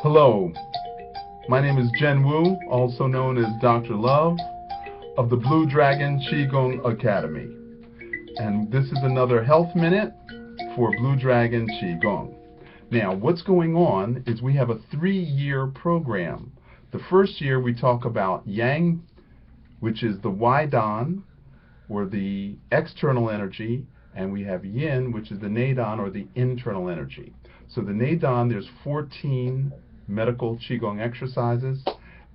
Hello, my name is Jen Wu, also known as Dr. Love of the Blue Dragon Qigong Academy. And this is another health minute for Blue Dragon Qigong. Now, what's going on is we have a 3-year program. The first year we talk about Yang, which is the Waidan, or the external energy, and we have Yin, which is the Neidan, or the internal energy. So the Neidan, there's 14 medical Qigong exercises,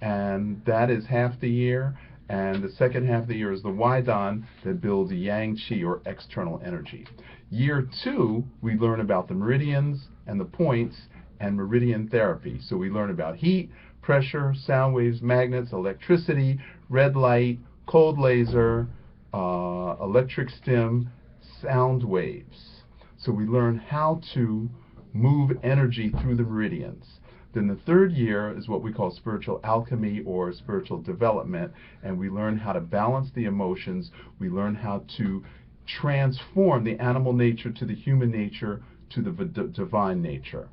and that is half the year. And the second half of the year is the Waidan, that builds Yang Qi, or external energy. Year 2, we learn about the meridians and the points and meridian therapy. So we learn about heat, pressure, sound waves, magnets, electricity, red light, cold laser, electric stim, sound waves. So we learn how to move energy through the meridians. Then the third year is what we call spiritual alchemy or spiritual development, and we learn how to balance the emotions. We learn how to transform the animal nature to the human nature to the divine nature.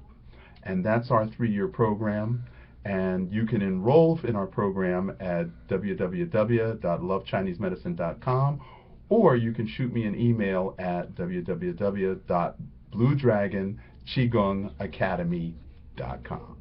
And that's our 3-year program. And you can enroll in our program at www.lovechinesemedicine.com, or you can shoot me an email at www.bluedragonqigongacademy.com.